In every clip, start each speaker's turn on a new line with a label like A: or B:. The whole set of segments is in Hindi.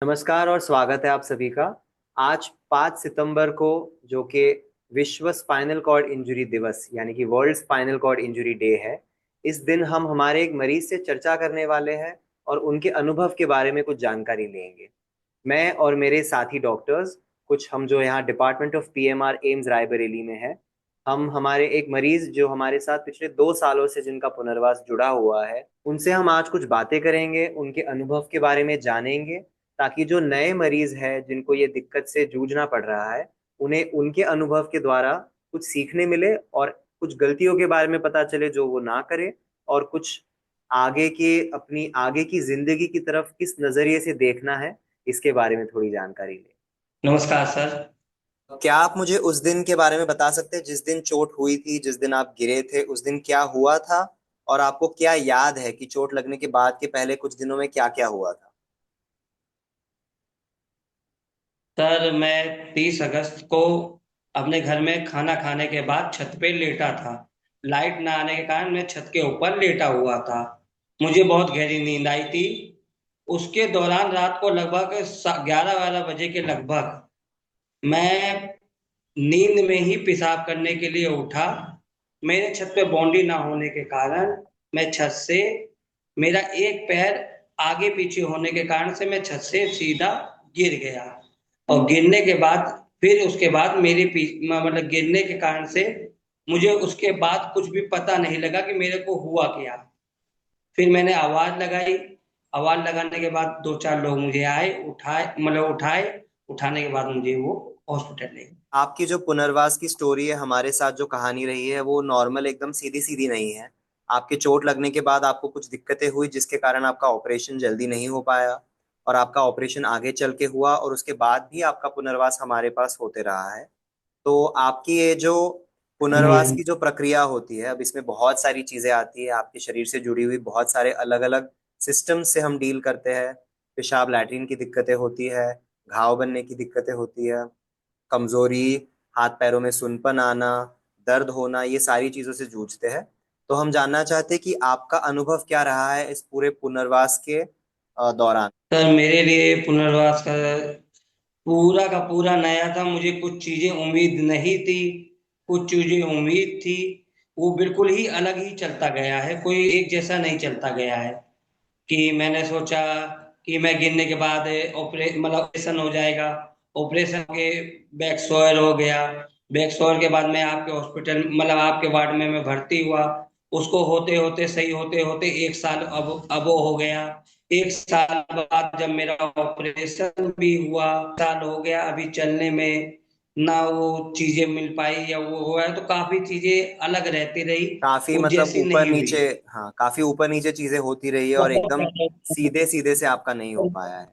A: नमस्कार और स्वागत है आप सभी का। आज 5 सितंबर को, जो कि विश्व स्पाइनल कॉर्ड इंजरी दिवस यानी कि world spinal cord injury day है, इस दिन हम हमारे एक मरीज से चर्चा करने वाले हैं और उनके अनुभव के बारे में कुछ जानकारी लेंगे। मैं और मेरे साथी डॉक्टर्स, कुछ हम जो यहाँ department of PMR AIIMS Raebareli में है, हम हमारे एक मरीज जो हमारे साथ पिछले 2 सालों से जिनका पुनर्वास जुड़ा हुआ है, उनसे हम आज कुछ बातें करेंगे, उनके अनुभव के बारे में जानेंगे, ताकि जो नए मरीज है जिनको ये दिक्कत से जूझना पड़ रहा है, उन्हें उनके अनुभव के द्वारा कुछ सीखने मिले और कुछ गलतियों के बारे में पता चले जो वो ना करे, और कुछ आगे के अपनी आगे की जिंदगी की तरफ किस नजरिए से देखना है, इसके बारे में थोड़ी जानकारी ले।
B: नमस्कार सर।
A: क्या आप मुझे उस दिन के बारे में बता सकते हैं जिस दिन चोट हुई थी, जिस दिन आप गिरे थे, उस दिन क्या हुआ था? और आपको क्या याद है कि चोट लगने के बाद के पहले कुछ दिनों में क्या क्या हुआ था?
B: सर मैं 30 अगस्त को अपने घर में खाना खाने के बाद छत पे लेटा था। लाइट ना आने के कारण मैं छत के ऊपर लेटा हुआ था। मुझे बहुत गहरी नींद आई थी। उसके दौरान रात को लगभग 11-12 बजे के लगभग मैं नींद में ही पेशाब करने के लिए उठा। मेरे छत पे बाउंड्री ना होने के कारण मैं छत से मेरा एक पैर आगे पीछे होने के कारण से मैं छत से सीधा गिर गया। और गिरने के बाद फिर उसके बाद मतलब गिरने के कारण से मुझे उसके बाद कुछ भी पता नहीं लगा कि मेरे को हुआ क्या। फिर मैंने आवाज लगाई। आवाज लगाने के बाद दो चार लोग मुझे आए, उठाए। उठाने के बाद मुझे वो हॉस्पिटल ले गए।
A: आपकी जो पुनर्वास की स्टोरी है, हमारे साथ जो कहानी रही है, वो नॉर्मल एकदम सीधी सीधी नहीं है। आपके चोट लगने के बाद आपको कुछ दिक्कतें हुई जिसके कारण आपका ऑपरेशन जल्दी नहीं हो पाया, और आपका ऑपरेशन आगे चल के हुआ, और उसके बाद भी आपका पुनर्वास हमारे पास होते रहा है। तो आपकी ये जो पुनर्वास
B: हम्म।
A: की जो प्रक्रिया होती है, अब इसमें बहुत सारी चीजें आती है, आपके शरीर से जुड़ी हुई बहुत सारे अलग अलग सिस्टम से हम डील करते हैं। पेशाब लैट्रिन की दिक्कतें होती है, घाव बनने की दिक्कतें होती है, कमजोरी, हाथ पैरों में सुनपन आना, दर्द होना, ये सारी चीजों से जूझते हैं। तो हम जानना चाहते हैं कि आपका अनुभव क्या रहा है इस पूरे पुनर्वास के दौरान।
B: सर मेरे लिए पुनर्वास का पूरा का पूरा नया था। मुझे कुछ चीजें उम्मीद नहीं थी, कुछ चीजें उम्मीद थी। वो बिल्कुल ही अलग ही चलता गया है, कोई एक जैसा नहीं चलता गया है। कि मैंने सोचा कि मैं गिरने के बाद ऑपरेशन हो जाएगा। ऑपरेशन के बैक सोयर हो गया। बैक सोयर के बाद मैं आपके हॉस्पिटल आपके वार्ड में मैं भर्ती हुआ। उसको होते होते सही होते होते 1 साल अब वो हो गया। 1 साल बाद जब मेरा ऑपरेशन भी हुआ, साल हो गया अभी चलने में। ना वो चीजें मिल पाई या वो हुआ है तो काफी चीजें अलग रहती रही।
A: काफी
B: वो
A: मतलब
B: जैसी
A: ऊपर
B: नहीं हुई।
A: नीचे। हाँ, काफी ऊपर नीचे चीजें होती रही है और एकदम सीधे सीधे से आपका नहीं हो पाया है।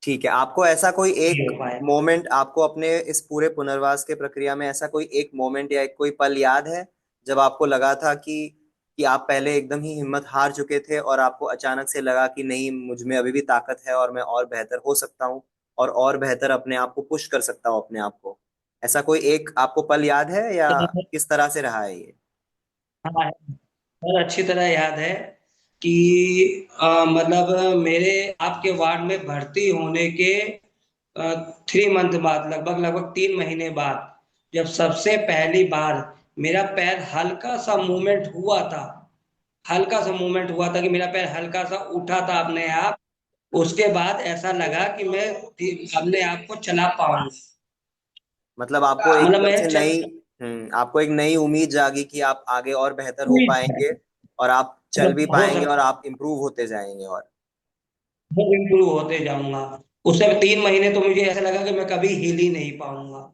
A: ठीक है, आपको ऐसा कोई
B: नहीं
A: एक
B: हो पाया।
A: मोमेंट, आपको अपने इस पूरे पुनर्वास के प्रक्रिया में ऐसा कोई एक मोमेंट या एक कोई पल याद है जब आपको लगा था कि आप पहले एकदम ही हिम्मत हार चुके थे और आपको अचानक से लगा कि नहीं, मुझ में अभी भी ताकत है और मैं और बेहतर हो सकता हूँ, और बेहतर अपने आप को पुश कर सकता हूँ अपने आप को? ऐसा कोई एक आपको पल याद है, या किस तरह से रहा है ये?
B: हाँ, और अच्छी तरह याद है कि मेरे आपके वार्ड में भर्ती होने के 3 मंथ बाद, लगभग लगभग 3 महीने बाद, जब सबसे पहली बार मेरा पैर हल्का सा मूवमेंट हुआ था। हल्का सा मूवमेंट हुआ था कि मेरा पैर हल्का सा उठा था अपने आप। उसके बाद ऐसा लगा कि मैं अपने आप को चला पाऊंगा।
A: मतलब आपको एकदम
B: मैं
A: से
B: चल
A: नई, आपको एक नई उम्मीद जागी कि आप आगे और बेहतर हो पाएंगे, और आप चल भी
B: हो
A: पाएंगे और
B: सकता
A: आप इम्प्रूव होते जाएंगे। और
B: है, इम्प्रूव होते जाऊंगा। उससे 3 महीने तो मुझे ऐसा लगा कि मैं कभी हिल ही नहीं पाऊंगा।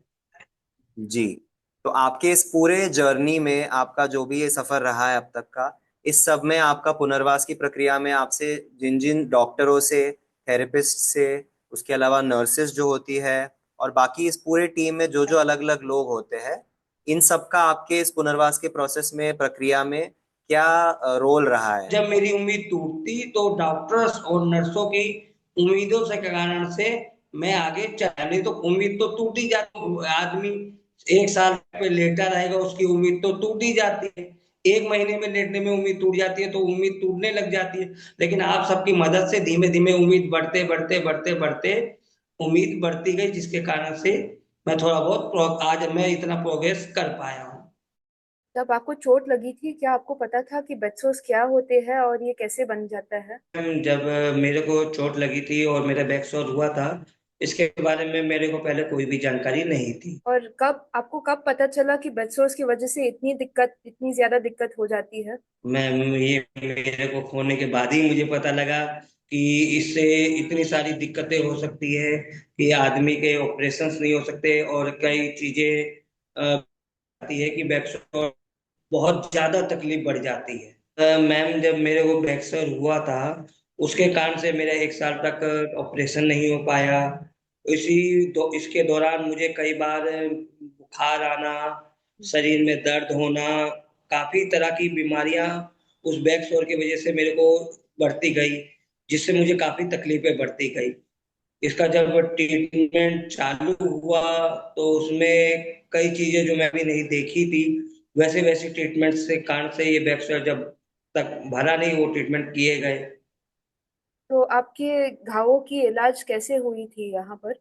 A: जी, तो आपके इस पूरे जर्नी में आपका जो भी ये सफर रहा है अब तक का, इस सब में आपका पुनर्वास की प्रक्रिया में आपसे जिन जिन डॉक्टरों से, थेरेपिस्ट से, उसके अलावा नर्सेस जो होती है, और बाकी इस पूरे टीम में जो जो अलग अलग लोग होते हैं, इन सब का आपके इस पुनर्वास के प्रोसेस में, प्रक्रिया में क्या रोल रहा है?
B: जब मेरी उम्मीद टूटती तो डॉक्टर्स और नर्सों की उम्मीदों से के कारण से मैं आगे चला। नहीं तो उम्मीद तो टूट ही जाती आदमी 1 साल पे लेटा रहेगा, उसकी उम्मीद तो टूट ही जाती है। एक महीने में लेटने में उम्मीद टूट जाती है तो उम्मीद टूटने लग जाती है। लेकिन आप सबकी मदद से धीमे धीमे उम्मीद बढ़ते बढ़ते बढ़ते बढ़ते उम्मीद बढ़ती गई, जिसके कारण से मैं थोड़ा बहुत आज मैं इतना प्रोग्रेस कर पाया हूँ।
C: जब आपको चोट लगी थी, क्या आपको पता था कि बेड सोर्स क्या होते हैं और ये कैसे बन जाता है?
B: जब मेरे को चोट लगी थी और मेरा बैक शॉट हुआ था, इसके बारे में मेरे को पहले कोई भी जानकारी नहीं थी।
C: और कब पता चला कि बेड सोर्स की वजह से इतनी ज्यादा दिक्कत हो जाती है?
B: मैम, ये मेरे को खोने के बाद ही मुझे पता लगा कि इससे इतनी सारी दिक्कतें हो सकती है कि आदमी के ऑपरेशंस नहीं हो सकते और कई चीजें आती है कि बैक शॉट बहुत ज्यादा तकलीफ बढ़ जाती है। मैम, जब मेरे को बैक्सर हुआ था उसके कारण से मेरा 1 साल तक ऑपरेशन नहीं हो पाया। इसके दौरान मुझे कई बार बुखार आना, शरीर में दर्द होना, काफी तरह की बीमारियां उस बैक सौर की वजह से मेरे को बढ़ती गई, जिससे मुझे काफी तकलीफें बढ़ती गई। इसका जब ट्रीटमेंट चालू हुआ तो उसमें कई चीजें जो मैं भी नहीं देखी थी, वैसे वैसे ट्रीटमेंट से कारण से ये बैक्टीरिया जब तक भरा नहीं वो ट्रीटमेंट किए गए।
C: तो आपके घावों की इलाज कैसे हुई थी यहाँ पर?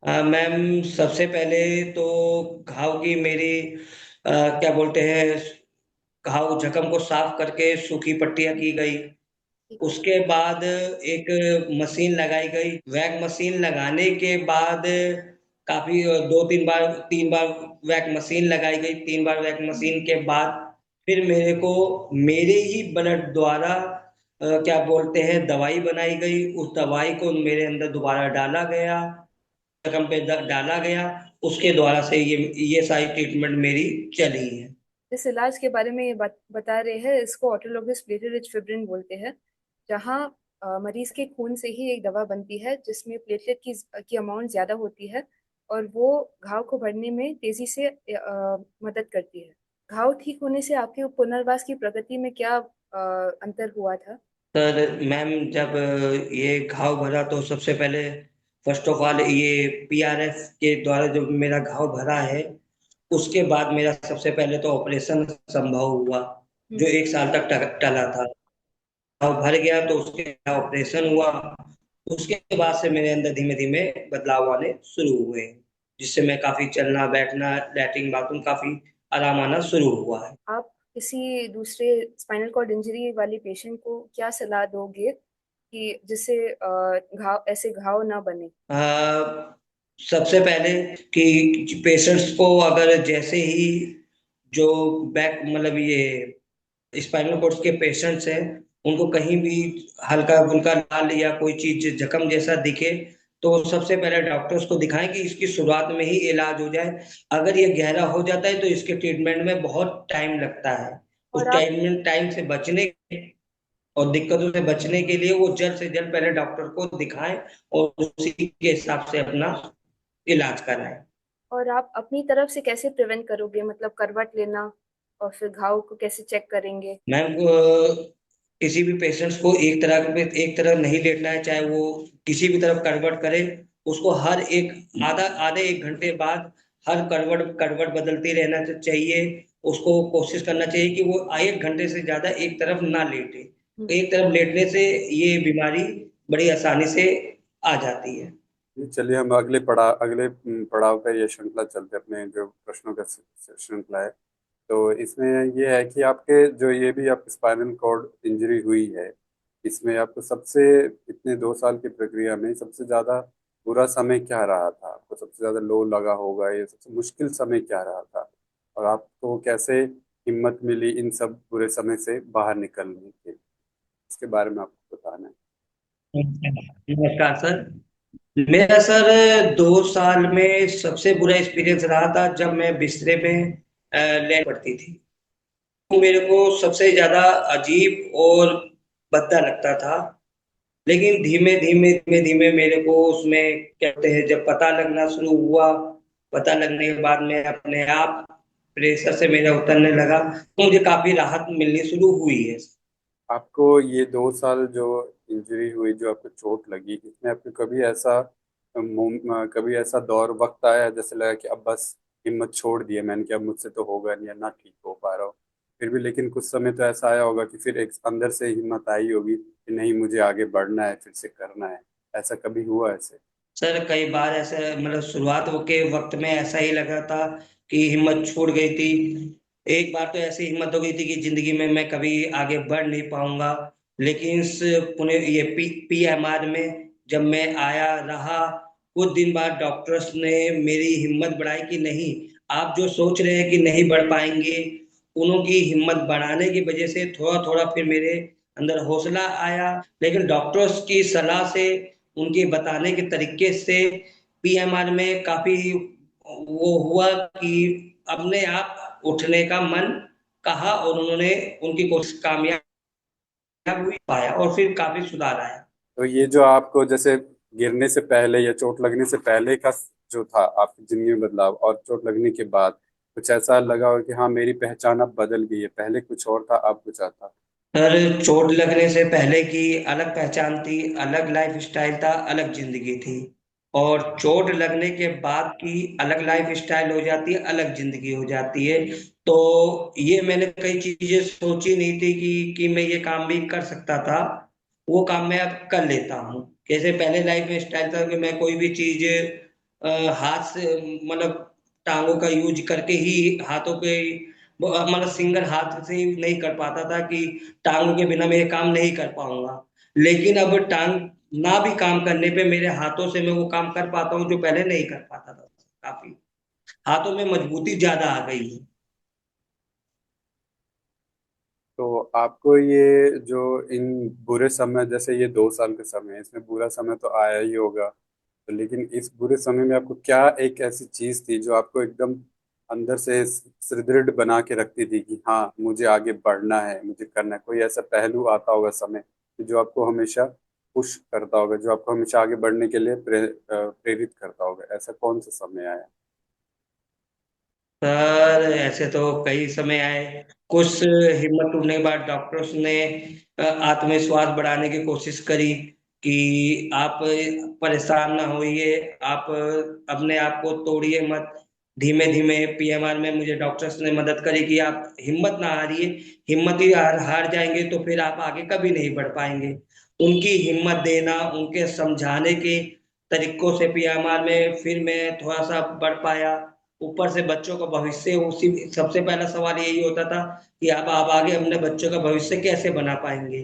B: मैम, सबसे पहले तो घाव की मेरी क्या बोलते हैं, घाव जख्म को साफ करके सूखी पट्टियां की गई।
C: ठीक है।
B: उसके बाद एक मशीन लगाई गई। वैक मशीन लगाने के बाद काफी 2-3 बार 3 बार वैक मशीन लगाई गई। 3 बार वैक मशीन के बाद फिर मेरे को मेरे ही ब्लड द्वारा क्या बोलते हैं दवाई बनाई गई। उस दवाई को मेरे अंदर दोबारा डाला गया, जख्म पे डाला गया। उसके द्वारा से ये सारी ट्रीटमेंट मेरी चली है।
C: इस इलाज के बारे में ये बता रहे हैं, इसको ऑटोलोगस प्लेटलेट रिच फिब्रिन बोलते हैं। जहाँ मरीज के खून से ही एक दवा बनती है जिसमें प्लेटलेट की अमाउंट ज्यादा होती है, और वो घाव को भरने में तेजी से मदद करती है। घाव ठीक होने से आपके पुनर्वास की प्रगति में क्या अंतर हुआ था?
B: सर, मैम, जब ये घाव भरा तो सबसे पहले फर्स्ट ऑफ ऑल ये पीआरएफ के द्वारा जो मेरा घाव भरा है, उसके बाद मेरा सबसे पहले तो ऑपरेशन संभव हुआ, जो
C: हम्म।
B: 1 साल तक टला था। घाव भर गया तो उसके बाद ऑपरेशन हुआ। उसके बाद से मेरे अंदर धीमे धीमे बदलाव आने शुरू हुए, जिससे मैं काफी चलना बैठना लैट्रिन बाथरूम काफी आराम आना शुरू हुआ है।
C: आप किसी दूसरे स्पाइनल कॉर्ड इंजरी वाले पेशेंट को क्या सलाह दोगे कि जिससे घाव ऐसे घाव ना बने?
B: सबसे पहले कि पेशेंट्स को अगर जैसे ही जो बैक मतलब ये स्पाइनल कोर्ड के पेशेंट्स हैं, उनको कहीं भी हल्का फुल्का लाल या कोई चीज जख्म जैसा दिखे तो सबसे पहले डॉक्टर्स को दिखाएं कि इसकी शुरुआत में ही इलाज हो जाए। अगर ये गहरा हो जाता है तो इसके ट्रीटमेंट में बहुत टाइम लगता है।
C: और
B: उस
C: आप
B: टाइम से बचने और दिक्कतों से बचने के लिए वो जल्द से जल्द पहले डॉक्टर को दिखाएं और उसी के हिसाब से अपना इलाज कराएं।
C: और आप अपनी तरफ से कैसे प्रिवेंट करोगे, मतलब करवट लेना, और फिर घाव को कैसे चेक करेंगे?
B: मैम, किसी भी पेशेंट्स को एक तरफ नहीं लेटना है, चाहे वो किसी भी तरफ करवट करे। उसको हर एक आधा आधे 1 घंटे बाद हर करवट करवट बदलती रहना चाहिए। उसको कोशिश करना चाहिए कि वो 1 घंटे से ज्यादा एक तरफ ना लेटे।
C: हम्म।
B: एक तरफ लेटने से ये बीमारी बड़ी आसानी से आ जाती है।
D: चलिए हम अगले पड़ाव पे ये श्रृंखला चलते हैं, अपने जो प्रश्नों का श्रृंखला है। तो इसमें ये है कि आपके जो ये भी आप स्पाइनल कॉर्ड इंजरी हुई है, इसमें आपको सबसे इतने 2 साल की प्रक्रिया में सबसे ज्यादा बुरा समय क्या रहा था? आपको सबसे ज्यादा लो लगा होगा, ये सबसे मुश्किल समय क्या रहा था? और आपको कैसे हिम्मत मिली इन सब बुरे समय से बाहर निकलने की? इसके बारे में आपको बताना है।
B: नमस्कार सर। मेरा सर 2 साल में सबसे बुरा एक्सपीरियंस रहा था जब मैं बिस्तरे में लेट पड़ती थी। वो मेरे को सबसे ज्यादा अजीब और भद्दा लगता था। लेकिन धीमे धीमे धीमे धीमे मेरे को उसमें कहते हैं जब पता लगना शुरू हुआ, पता लगने के बाद में अपने आप प्रेशर से मेरा उतरने लगा तो मुझे काफी राहत मिलनी शुरू हुई है।
D: आपको ये 2 साल जो इंजरी हुई, जो आपको चोट लगी, इसमें आपको कभी ऐसा कभी ऐसा दौर वक्त आया जैसे लगा कि अब बस हिम्मत छोड़ दी है मैंने कि अब मुझसे तो होगा नहीं, या ना ठीक हो पा रहा हूँ, फिर भी लेकिन कुछ समय तो ऐसा आया होगा कि फिर एक अंदर से हिम्मत आई होगी कि नहीं मुझे आगे बढ़ना है, फिर से करना है। ऐसा कभी हुआ ऐसे?
B: सर कई बार ऐसे मतलब शुरुआत के वक्त में ऐसा ही लगा था कि हिम्मत छूट गई थी। एक बार तो ऐसी हिम्मत हो गई थी कि जिंदगी में मैं कभी आगे बढ़ नहीं पाऊंगा। लेकिन इस पुणे ये पीएमआर में जब मैं आया रहा, कुछ दिन बाद डॉक्टर्स ने मेरी हिम्मत बढ़ाई कि नहीं, आप जो सोच रहे हैं कि नहीं बढ़ पाएंगे, उनकी हिम्मत बढ़ाने की वजह से थोड़ा थोड़ा फिर मेरे अंदर हौसला आया। लेकिन डॉक्टर्स की सलाह से, उनके बताने के तरीके से पीएमआर में काफी वो हुआ कि अपने आप उठने का मन कहा, और उन्होंने उनकी कोशिश कामयाब हुई, पाया और फिर काफी सुधार आया।
D: तो ये जो आपको जैसे गिरने से पहले या चोट लगने से पहले का जो था आपकी जिंदगी में बदलाव, और चोट लगने के बाद कुछ ऐसा लगा हो कि हाँ मेरी पहचान अब बदल गई है, पहले कुछ और था अब कुछ और था?
B: सर चोट लगने से पहले की अलग पहचान थी, अलग लाइफ स्टाइल था, अलग जिंदगी थी। और चोट लगने के बाद की अलग लाइफ स्टाइल हो जाती है, अलग जिंदगी हो जाती है। तो ये मैंने कई चीजें सोची नहीं थी कि मैं ये काम भी कर सकता था। वो काम मैं अब कर लेता हूँ। जैसे पहले लाइफ में स्टाइल था कि मैं कोई भी चीज हाथ से मतलब टांगों का यूज करके ही, हाथों पे मतलब सिंगल हाथ से ही नहीं कर पाता था कि टांगों के बिना मैं ये काम नहीं कर पाऊंगा। लेकिन अब टांग ना भी काम करने पे मेरे हाथों से मैं वो काम कर पाता हूँ जो पहले नहीं कर पाता था। काफी हाथों में मजबूती ज्यादा आ गई है।
D: तो आपको ये जो इन बुरे समय, जैसे ये 2 साल का समय है, इसमें बुरा समय तो आया ही होगा, तो लेकिन इस बुरे समय में आपको क्या एक ऐसी चीज थी जो आपको एकदम अंदर से सुदृढ़ बना के रखती थी कि हाँ मुझे आगे बढ़ना है, मुझे करना है? कोई ऐसा पहलू आता होगा समय कि जो आपको हमेशा पुश करता होगा, जो आपको हमेशा आगे बढ़ने के लिए प्रेरित करता होगा? ऐसा कौन सा समय आया?
B: सर ऐसे तो कई समय आए। कुछ हिम्मत टूटने के बाद डॉक्टर्स ने आत्मविश्वास बढ़ाने की कोशिश करी कि आप परेशान ना होइए, आप अपने आप को तोड़िए मत। धीमे धीमे पीएमआर में मुझे डॉक्टर्स ने मदद करी कि आप हिम्मत ना हारिए। हिम्मत ही हार जाएंगे तो फिर आप आगे कभी नहीं बढ़ पाएंगे। उनकी हिम्मत देना, उनके समझाने के तरीकों से पीएमआर में फिर मैं थोड़ा सा बढ़ पाया। ऊपर से बच्चों का भविष्य, उसी सबसे पहला सवाल यही होता था कि आप आगे अपने बच्चों का भविष्य कैसे बना पाएंगे।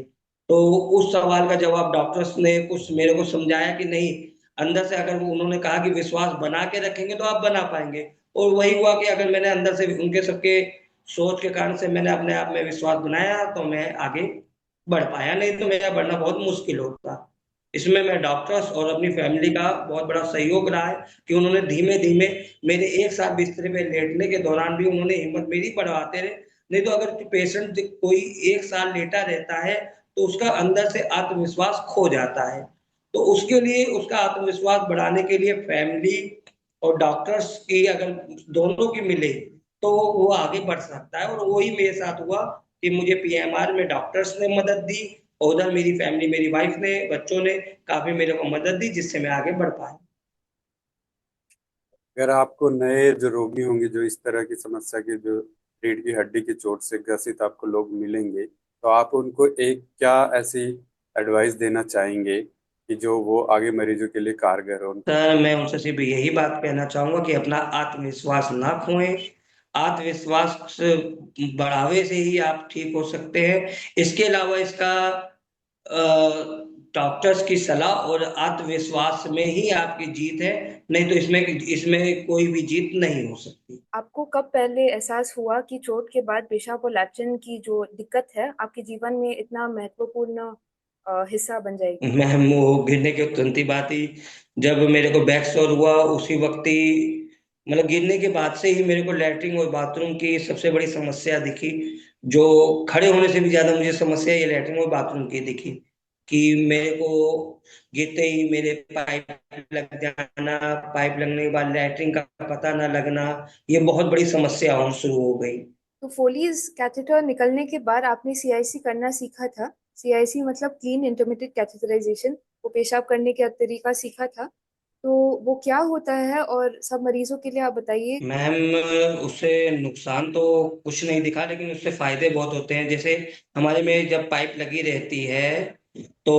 B: तो उस सवाल का जवाब डॉक्टर्स ने कुछ मेरे को समझाया कि नहीं, अंदर से अगर उन्होंने कहा कि विश्वास बना के रखेंगे तो आप बना पाएंगे। और वही हुआ कि अगर मैंने अंदर से उनके सबके सोच के कारण से मैंने अपने आप में विश्वास बनाया तो मैं आगे बढ़ पाया, नहीं तो मेरा बढ़ना बहुत मुश्किल होता। इसमें मैं डॉक्टर्स और अपनी फैमिली का बहुत बड़ा सहयोग रहा है कि उन्होंने धीमे धीमे मेरे एक साथ बिस्तर पे लेटने के दौरान भी उन्होंने हिम्मत मेरी बढ़ाते रहे। नहीं तो अगर पेशेंट कोई एक साल लेटा रहता है तो उसका अंदर से आत्मविश्वास खो जाता है। तो उसके लिए, उसका आत्मविश्वास बढ़ाने के लिए फैमिली और डॉक्टर्स की अगर दोनों की मिले तो वो आगे बढ़ सकता है। और वही मेरे साथ हुआ कि मुझे पीएमआर में डॉक्टर्स ने मदद दी, और उधर मेरी फैमिली, मेरी वाइफ ने, बच्चों ने काफी मेरे को मदद दी, जिससे मैं आगे बढ़ पाया।
D: अगर आपको नए जो रोगी होंगे, जो इस तरह की समस्या के, जो रीढ़ की हड्डी की चोट से ग्रसित आपको लोग मिलेंगे, तो आप उनको एक क्या ऐसी एडवाइस देना चाहेंगे कि जो वो आगे मरीजों के लिए कारगर हो?
B: सर मैं उनसे सिर्फ यही बात कहना चाहूंगा कि अपना आत्मविश्वास ना खोएं। आत्मविश्वास बढ़ावे से ही आप ठीक हो सकते हैं। इसके अलावा इसका डॉक्टर्स की सलाह और आत्मविश्वास में ही आपकी जीत है। नहीं तो इसमें इसमें कोई भी जीत नहीं हो सकती।
C: आपको कब पहले एहसास हुआ कि चोट के बाद पेशाब और लैट्रिन की जो दिक्कत है आपके जीवन में इतना महत्वपूर्ण हिस्सा बन जाएगी?
B: मैं वो गिरने के तुरंत ही बात ही, जब मेरे को बैक स्योर हुआ उसी वक्त ही, मतलब गिरने के बाद से ही मेरे को लैट्रिन और बाथरूम की सबसे बड़ी समस्या दिखी। जो खड़े होने से भी ज्यादा मुझे समस्या ये लैट्रिन और बाथरूम की दिखी कि मेरे को गिरते ही मेरे पाइप लग जाना, पाइप लगने के बाद लैट्रिन का पता ना लगना, ये बहुत बड़ी समस्या होना शुरू हो गई।
C: तो फोलीज कैथेटर निकलने के बाद आपने सीआईसी करना सीखा था। सीआईसी मतलब क्लीन इंटरमिटेड कैथेटराइजेशन, वो पेशाब करने का तरीका सीखा था। तो वो क्या होता है और सब मरीजों के लिए आप बताइए।
B: मैम, उससे नुकसान तो कुछ नहीं दिखा, लेकिन उससे फायदे बहुत होते हैं। जैसे हमारे में जब पाइप लगी रहती है तो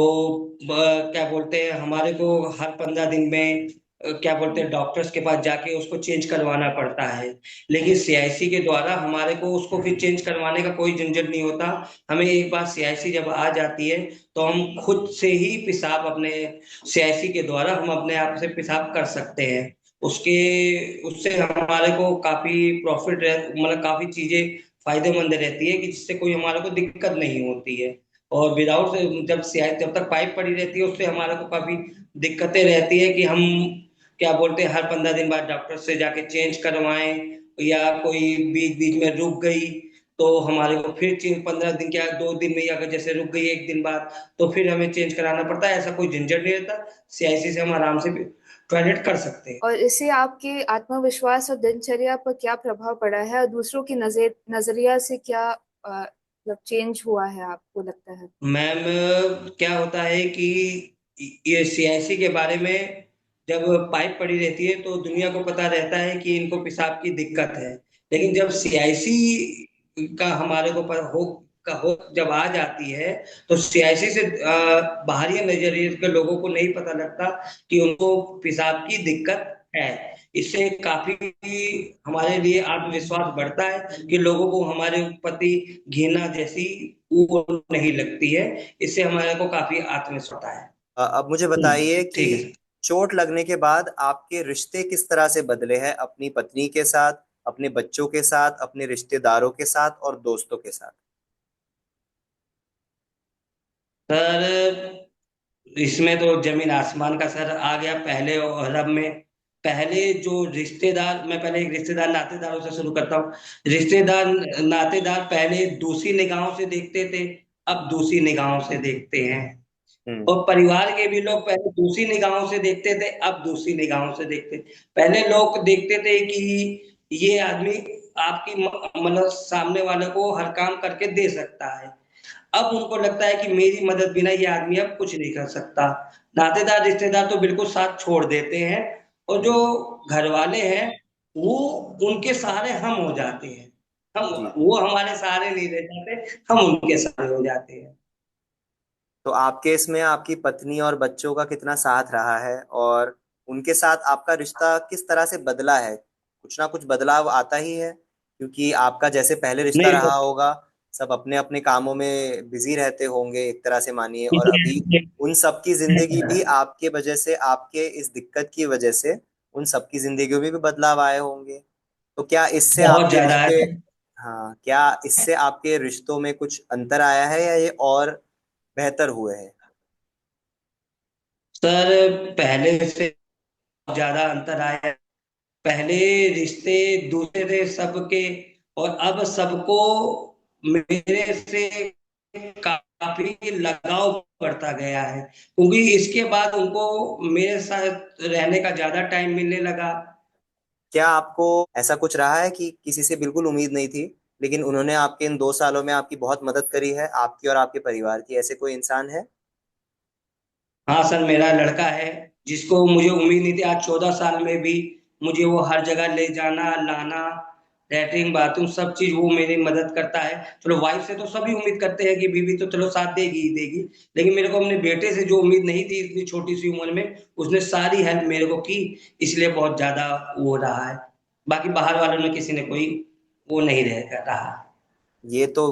B: क्या बोलते हैं, हमारे को हर 15 दिन में क्या बोलते हैं, डॉक्टर्स के पास जाके उसको चेंज करवाना पड़ता है। लेकिन सीआईसी के द्वारा हमारे को उसको फिर चेंज करवाने का कोई झंझट नहीं होता। हमें एक बार सीआईसी जब आ जाती है तो हम खुद से ही पेशाब अपने सीआईसी के द्वारा हम अपने आप से पेशाब कर सकते हैं। उसके उससे हमारे को काफी प्रॉफिट मतलब काफी चीजें फायदेमंद रहती है कि जिससे कोई हमारे को दिक्कत नहीं होती है। और विदाउट जब तक पाइप पड़ी रहती है उससे हमारे को काफी दिक्कतें रहती है कि हम क्या बोलते हैं, हर 15 दिन बाद डॉक्टर से जाके चेंज करवाएं, या कोई बीच बीच में रुक गई तो हमारे को फिर चेंज 15 दिन क्या 2 दिन में, या अगर जैसे रुक गई 1 दिन बाद तो फिर हमें चेंज कराना पड़ता है। ऐसा कोई झंझट नहीं रहता। सीआईसी से हम आराम से टॉयलेट कर सकते हैं।
C: और इससे आपके आत्मविश्वास और दिनचर्या पर क्या प्रभाव पड़ा है और दूसरों की नजरिया से क्या मतलब चेंज हुआ है आपको लगता है।
B: मैम, क्या होता है कि ये सीआईसी के बारे में जब पाइप पड़ी रहती है तो दुनिया को पता रहता है कि इनको पेशाब की दिक्कत है। लेकिन जब सीआईसी का हमारे को पर हो जब आ जाती है तो सीआईसी से बाहरी नजरिए के लोगों को नहीं पता लगता कि उनको पेशाब की दिक्कत है। इससे काफी हमारे लिए आत्मविश्वास बढ़ता है कि लोगों को हमारे प्रति घृणा जैसी वो नहीं लगती है। इससे हमारे को काफी आत्मविश्वास होता है।
A: अब मुझे बताइए कि
B: ठीक है सर।
A: चोट लगने के बाद आपके रिश्ते किस तरह से बदले हैं अपनी पत्नी के साथ, अपने बच्चों के साथ, अपने रिश्तेदारों के साथ और दोस्तों के साथ।
B: सर, इसमें तो जमीन आसमान का सर आ गया पहले और अब में। पहले जो रिश्तेदार, मैं पहले एक रिश्तेदार नातेदारों से शुरू करता हूँ। रिश्तेदार नातेदार पहले दूसरी निगाहों से देखते थे, अब दूसरी निगाहों से देखते हैं।
A: हम्म।
B: और परिवार के भी लोग पहले दूसरी निगाहों से देखते थे, अब दूसरी निगाहों से देखते। पहले लोग देखते थे कि ये आदमी आपकी मतलब सामने वाले को हर काम करके दे सकता है। अब उनको लगता है कि मेरी मदद बिना ये आदमी अब कुछ नहीं कर सकता। नातेदार रिश्तेदार तो बिल्कुल साथ छोड़ देते हैं, और जो घर वाले हैं वो उनके सहारे हम हो जाते हैं। हम
A: जी।
B: वो हमारे सहारे नहीं रह जाते, हम उनके सहारे हो जाते हैं।
A: तो आपके इसमें आपकी पत्नी और बच्चों का कितना साथ रहा है, और उनके साथ आपका रिश्ता किस तरह से बदला है? कुछ ना कुछ बदलाव आता ही है, क्योंकि आपका जैसे पहले रिश्ता
B: नहीं तो
A: रहा होगा, सब अपने अपने कामों में बिजी रहते होंगे एक तरह से मानिए, और अभी उन सबकी जिंदगी भी आपके वजह से, आपके इस दिक्कत की वजह से उन सबकी जिंदगियों में भी बदलाव आए होंगे। तो क्या इससे
B: बहुत
A: आपके
B: ज्यादा
A: रिश्ते,
B: है।
A: हाँ, क्या इससे आपके रिश्तों में कुछ अंतर आया है या ये और बेहतर हुए हैं?
B: सर, पहले से ज्यादा अंतर आया है। पहले रिश्ते दूसरे थे सबके, और अब सबको मेरे से काफी लगाव बढ़ता गया है, क्योंकि इसके बाद उनको मेरे साथ रहने का ज्यादा टाइम मिलने लगा।
A: क्या आपको ऐसा कुछ रहा है कि किसी से बिल्कुल उम्मीद नहीं थी, लेकिन उन्होंने आपके इन 2 सालों में आपकी बहुत मदद करी है, आपकी और आपके परिवार की? ऐसे कोई इंसान है?
B: हाँ सर, मेरा लड़का है जिसको मुझे उम्मीद नहीं थी। आज 14 साल में भी मुझे वो हर जगह ले जाना लाना, लैट्रिन बाथरूम सब चीज वो मेरी मदद करता है। चलो, वाइफ से तो सभी उम्मीद करते हैं कि बीवी तो चलो साथ देगी ही देगी, लेकिन मेरे को अपने बेटे से जो उम्मीद नहीं थी इतनी छोटी सी उम्र में, उसने सारी हेल्प मेरे को की। इसलिए बहुत ज्यादा वो रहा है। बाकी बाहर वालों ने किसी ने कोई वो नहीं रहा।
A: ये तो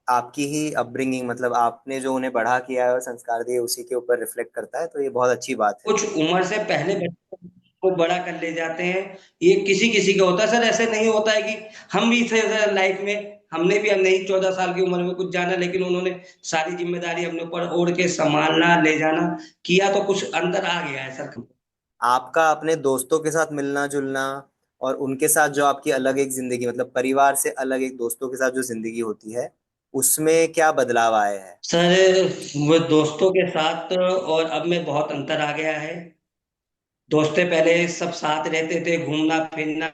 A: आपकी ही अपब्रिंगिंग, मतलब आपने जो उन्हें बड़ा किया है और संस्कार दिए उसी के ऊपर रिफ्लेक्ट करता है, तो ये बहुत अच्छी बात है।
B: कुछ उम्र से पहले बच्चों को बड़ा कर ले जाते हैं, ये किसी किसी का होता है सर। ऐसे नहीं होता है कि हम भी थे सर लाइफ में, हमने भी नहीं 14 साल की उम्र में कुछ जाना, लेकिन उन्होंने सारी जिम्मेदारी अपने ऊपर ओढ़ के संभालना ले जाना किया, तो कुछ अंतर आ गया है सर।
A: आपका अपने दोस्तों के साथ मिलना जुलना और उनके साथ जो आपकी अलग एक जिंदगी, मतलब परिवार से अलग एक दोस्तों के साथ जो जिंदगी होती है, उसमें क्या बदलाव आए हैं?
B: सर, वो दोस्तों के साथ और अब में बहुत अंतर आ गया है। दोस्तें पहले सब साथ रहते थे, घूमना फिरना,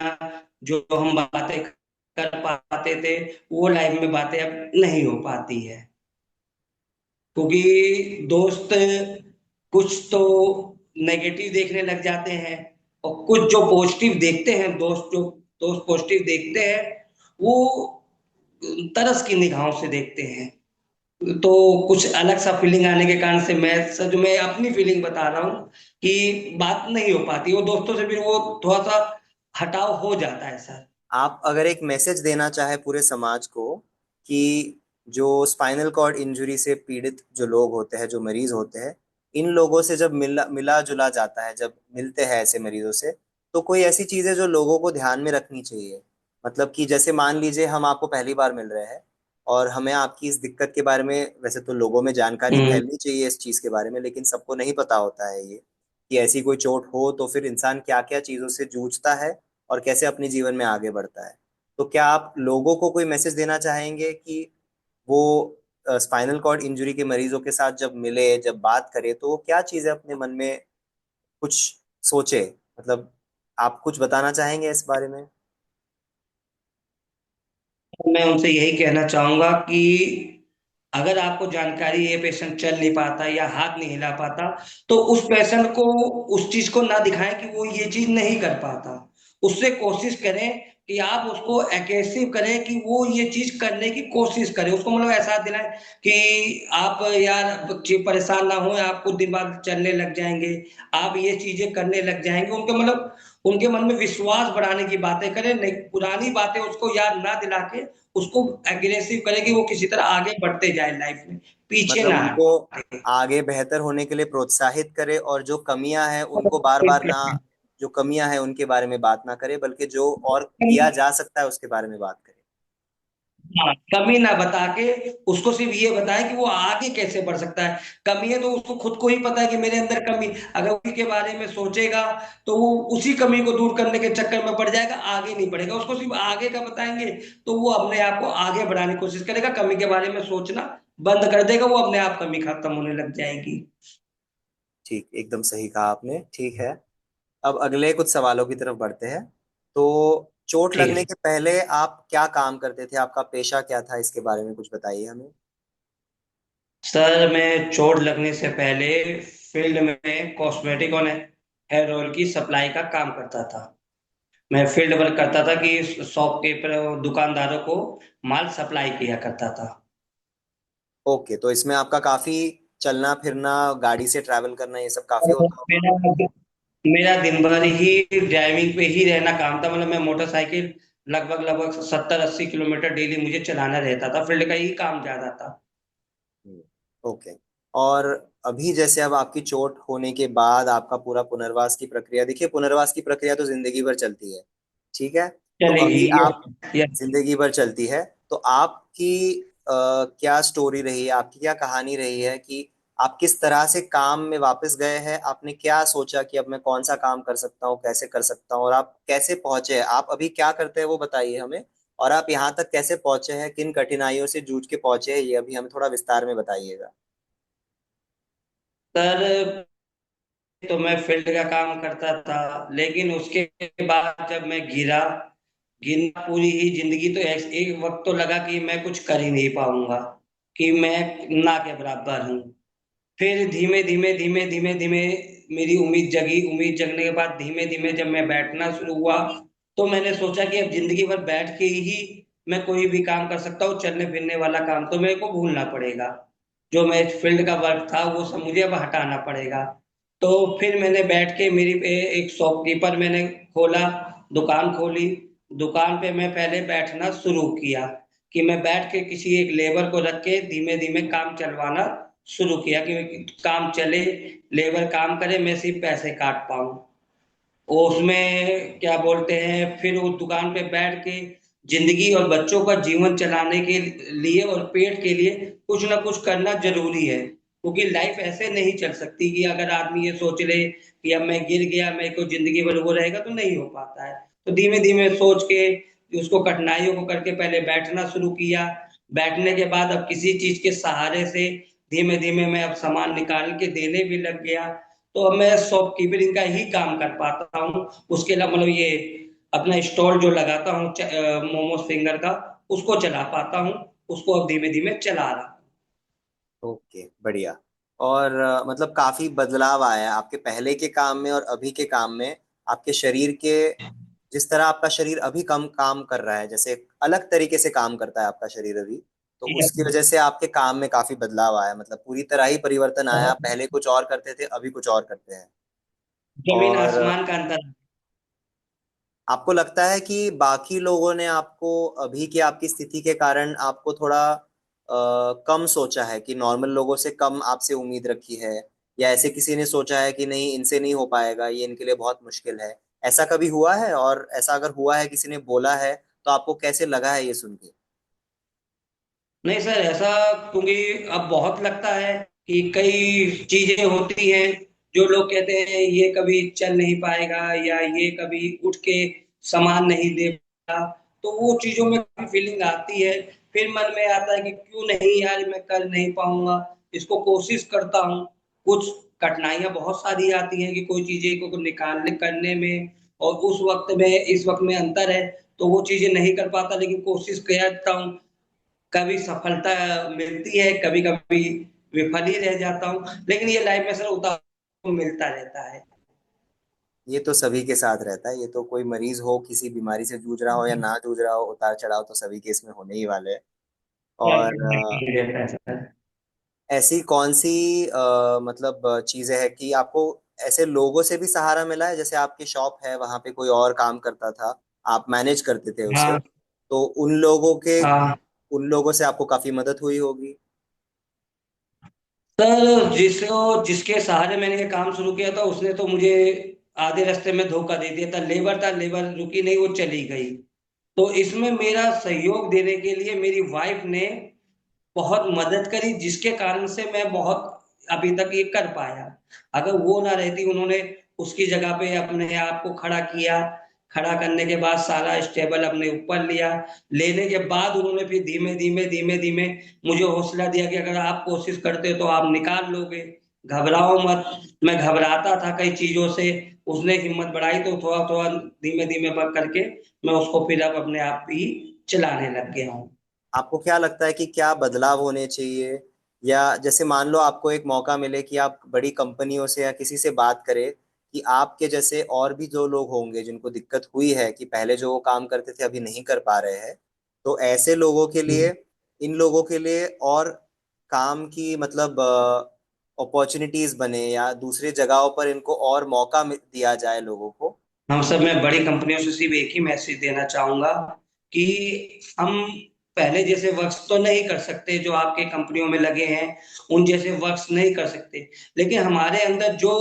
B: जो हम बातें कर पाते थे वो लाइफ में बातें अब नहीं हो पाती है। क्योंकि दोस्त कुछ तो नेगेटिव देखने लग जाते हैं, और कुछ जो पॉजिटिव देखते हैं, दोस्त पॉजिटिव देखते हैं, वो तरस की निगाहों से देखते हैं। तो कुछ अलग सा फीलिंग आने के कारण से मैं अपनी फीलिंग बता रहा हूँ कि बात नहीं हो पाती, वो दोस्तों से भी वो थोड़ा सा हटाव हो जाता है सर।
A: आप अगर एक मैसेज देना चाहे पूरे समाज को कि जो स्पाइनल कॉर्ड इंजरी से पीड़ित जो लोग होते हैं, जो मरीज होते हैं, इन लोगों से जब मिला मिला जुला जाता है, जब मिलते हैं ऐसे मरीजों से, तो कोई ऐसी चीजें जो लोगों को ध्यान में रखनी चाहिए। मतलब कि जैसे मान लीजिए हम आपको पहली बार मिल रहे हैं और हमें आपकी इस दिक्कत के बारे में, वैसे तो लोगों में जानकारी
B: हम्म।
A: फैलनी चाहिए इस चीज के बारे में, लेकिन सबको नहीं पता होता है ये कि ऐसी कोई चोट हो तो फिर इंसान क्या क्या चीजों से जूझता है और कैसे अपने जीवन में आगे बढ़ता है। तो क्या आप लोगों को कोई मैसेज देना चाहेंगे कि वो स्पाइनल कॉर्ड इंजरी के मरीजों के साथ जब मिले, जब बात करे, तो वो क्या चीजें अपने मन में कुछ सोचे? मतलब आप कुछ बताना चाहेंगे इस बारे में?
B: मैं उनसे यही कहना चाहूंगा कि अगर आपको जानकारी ये पेशेंट चल नहीं पाता या हाथ नहीं हिला पाता, तो उस पेशेंट को उस चीज को ना दिखाएं कि वो ये चीज नहीं कर पाता। उससे कोशिश करें कि आप उसको एग्रेसिव करें कि वो ये चीज करने की कोशिश करे, उसको मतलब एहसास दिलाएं कि आप यार बच्चे परेशान ना हो, आप कुछ दिन बाद चलने लग जाएंगे, आप ये चीजें करने लग जाएंगे। उनके मतलब उनके मन में विश्वास बढ़ाने की बातें करें, नहीं पुरानी बातें उसको याद ना दिला के उसको एग्रेसिव करे कि वो किसी तरह आगे बढ़ते जाए लाइफ में, पीछे
A: मतलब
B: ना
A: उनको
B: हटे।
A: आगे बेहतर होने के लिए प्रोत्साहित करे, और जो कमियां हैं उनको बार बार ना, जो कमियां हैं उनके बारे में बात ना करे, बल्कि जो और किया जा सकता है उसके बारे में बात करे।
B: हाँ, कमी ना बता के उसको सिर्फ ये बताए कि वो आगे कैसे बढ़ सकता है। कमी है तो उसको खुद को ही पता है कि मेरे अंदर कमी, अगर उसी के बारे में सोचेगा तो वो उसी कमी को दूर करने के चक्कर में पड़ जाएगा, आगे नहीं बढ़ेगा। उसको सिर्फ आगे का बताएंगे तो वो अपने आप को आगे बढ़ाने की कोशिश करेगा, कमी के बारे में सोचना बंद कर देगा, वो अपने आप कमी खत्म होने लग जाएगी।
A: ठीक, एकदम सही कहा आपने। ठीक है, अब अगले कुछ सवालों की तरफ बढ़ते हैं। तो चोट
B: ठीक
A: लगने
B: है
A: के पहले आप क्या काम करते थे? आपका पेशा क्या था? इसके बारे में कुछ बताइए हमें।
B: सर, मैं चोट लगने से पहले फील्ड में कॉस्मेटिक और हेयर ऑयल की सप्लाई का काम करता था। मैं फील्ड वर्क करता था कि शॉपकीपर दुकानदारों को माल सप्लाई किया करता था।
A: ओके, तो इसमें आपका काफी चलना फिरना, गाड़ी से ट्रैवल करना, ये सब काफी
B: और
A: होता होगा।
B: मेरा मेरा दिन भर ही ड्राइविंग पे ही रहना काम था, मतलब मैं मोटरसाइकिल लगभग लगभग 70-80 किलोमीटर डेली मुझे चलाना रहता था, फील्ड का ही काम ज्यादा था।
A: हम्म, ओके। और अभी जैसे अब आपकी चोट होने के बाद आपका पूरा पुनर्वास की प्रक्रिया, देखिए पुनर्वास की प्रक्रिया तो जिंदगी भर चलती है, ठीक है? तो
B: चलेगी।
A: अभी आप,
B: यस।
A: जिंदगी भर चलती है, तो आपकी क्या स्टोरी रही है, आपकी क्या कहानी रही है कि आप किस तरह से काम में वापस गए हैं? आपने क्या सोचा कि अब मैं कौन सा काम कर सकता हूँ, कैसे कर सकता हूँ, और आप कैसे पहुंचे हैं? आप अभी क्या करते हैं वो बताइए हमें, और आप यहाँ तक कैसे पहुंचे हैं, किन कठिनाइयों से जूझ के पहुंचे हैं, ये अभी हमें थोड़ा विस्तार में बताइएगा।
B: सर, तो मैं फील्ड का काम करता था, लेकिन उसके बाद जब मैं गिरा, गिरना पूरी ही जिंदगी, तो एक वक्त तो लगा कि मैं कुछ कर ही नहीं पाऊंगा, कि मैं ना के बराबर हूँ। फिर धीमे धीमे धीमे धीमे धीमे मेरी उम्मीद जगी, उम्मीद जगने के बाद धीमे धीमे जब मैं बैठना शुरू हुआ, तो मैंने सोचा कि अब जिंदगी भर बैठ के ही मैं कोई भी काम कर सकता हूँ, चलने फिरने वाला काम तो मेरे को भूलना पड़ेगा। जो मैं फील्ड का वर्क था वो सब मुझे अब हटाना पड़ेगा। तो फिर मैंने बैठ के एक शॉपकीपर मैंने खोला, दुकान खोली। दुकान पे मैं पहले बैठना शुरू किया कि मैं बैठ के किसी एक लेबर को रख के धीमे धीमे काम चलवाना शुरू किया, कि काम चले, लेबर काम करे, मैं सिर्फ पैसे काट पाऊं। उसमें क्या बोलते हैं, फिर उस दुकान पे बैठ के जिंदगी और बच्चों का जीवन चलाने के लिए और पेट के लिए कुछ ना कुछ करना जरूरी है, क्योंकि लाइफ ऐसे नहीं चल सकती कि अगर आदमी ये सोच ले कि अब मैं गिर गया, मेरे को जिंदगी भर वो रहेगा, तो नहीं हो पाता है। तो धीमे धीमे सोच के उसको कठिनाइयों को करके पहले बैठना शुरू किया। बैठने के बाद अब किसी चीज के सहारे से धीमे धीमे मैं अब सामान निकाल के देने भी लग गया। तो अब मैं शॉपकीपिंग का ही काम कर पाता हूँ। उसके अलावा मतलब ये अपना स्टॉल जो लगाता हूँ मोमोज फिंगर का, उसको चला पाता हूँ। उसको अब धीमे धीमे चला रहा हूँ।
A: ओके, बढ़िया। और मतलब काफी बदलाव आया है आपके पहले के काम में और अभी के काम में। आपके शरीर के, जिस तरह आपका शरीर अभी कम काम कर रहा है, जैसे अलग तरीके से काम करता है आपका शरीर अभी, तो उसकी वजह से आपके काम में काफी बदलाव आया, मतलब पूरी तरह ही परिवर्तन आया। पहले कुछ और करते थे, अभी कुछ और करते हैं।
B: जमीन
A: और
B: आसमान का अंतर।
A: आपको लगता है कि बाकी लोगों ने आपको अभी की आपकी स्थिति के कारण आपको थोड़ा कम सोचा है, कि नॉर्मल लोगों से कम आपसे उम्मीद रखी है, या ऐसे किसी ने सोचा है कि नहीं इनसे नहीं हो पाएगा, ये इनके लिए बहुत मुश्किल है? ऐसा कभी हुआ है? और ऐसा अगर हुआ है, किसी ने बोला है, तो आपको कैसे लगा है ये सुन के?
B: नहीं सर, ऐसा क्योंकि अब बहुत लगता है कि कई चीजें होती हैं जो लोग कहते हैं ये कभी चल नहीं पाएगा या ये कभी उठ के सामान नहीं दे पाएगा, तो वो चीजों में फीलिंग आती है। फिर मन में आता है कि क्यों नहीं यार, मैं कर नहीं पाऊंगा, इसको कोशिश करता हूँ। कुछ कठिनाइयां बहुत सारी आती हैं कि कोई चीजें को निकालने करने में और उस वक्त में इस वक्त में अंतर है, तो वो चीजें नहीं कर पाता, लेकिन कोशिश करता हूँ। कभी सफलता मिलती है, कभी कभी विफल ही रह जाता हूँ, लेकिन ये लाइफ में सर उतार मिलता रहता है।
A: ये तो सभी के साथ रहता है, ये तो कोई मरीज हो, किसी बीमारी से जूझ रहा हो या ना जूझ रहा हो, उतार चढ़ाव तो सभी के इसमें होने ही वाले हैं। और
B: रहता है सर।
A: ऐसी कौन सी मतलब चीजें हैं कि आपको ऐसे लोगों से भी सहारा मिला है? जैसे आपकी शॉप है, वहां पे कोई और काम करता था, आप मैनेज करते थे उसे,
B: हाँ
A: तो
B: हाँ
A: उन लोगों से आपको काफी मदद हुई होगी।
B: सर, जिसके सहारे मैंने ये काम शुरू किया था उसने तो मुझे आधे रास्ते में धोखा दे दिया था। लेबर था, लेबर रुकी नहीं, वो चली गई। तो इसमें मेरा सहयोग देने के लिए मेरी वाइफ ने बहुत मदद करी, जिसके कारण से मैं बहुत अभी तक ये कर पाया। अगर वो ना रहती, उन्होंने उसकी जगह पे अपने आप को खड़ा किया, खड़ा करने के बाद सारा स्टेबल अपने ऊपर लिया, लेने के बाद उन्होंने फिर धीमे धीमे धीमे धीमे मुझे हौसला दिया कि अगर आप कोशिश करते हो तो आप निकाल लोगे, घबराओ मत। मैं घबराता था कई चीजों से, उसने हिम्मत बढ़ाई, तो थोड़ा थोड़ा धीमे धीमे बढ़ करके मैं उसको फिर अब अपने आप ही चलाने लग गया हूँ।
A: आपको क्या लगता है कि क्या बदलाव होने चाहिए? या जैसे मान लो आपको एक मौका मिले कि आप बड़ी कंपनियों से या किसी से बात करें, कि आपके जैसे और भी जो लोग होंगे जिनको दिक्कत हुई है, कि पहले जो वो काम करते थे अभी नहीं कर पा रहे हैं, तो ऐसे लोगों के लिए, इन लोगों के लिए और काम की मतलब अपॉर्चुनिटीज बने, या दूसरी जगहों पर इनको और मौका दिया जाए लोगों को।
B: हम सब, मैं बड़ी कंपनियों से सिर्फ एक ही मैसेज देना चाहूंगा कि हम पहले जैसे वर्क्स तो नहीं कर सकते जो आपके कंपनियों में लगे हैं, उन जैसे वर्क्स नहीं कर सकते, लेकिन हमारे अंदर जो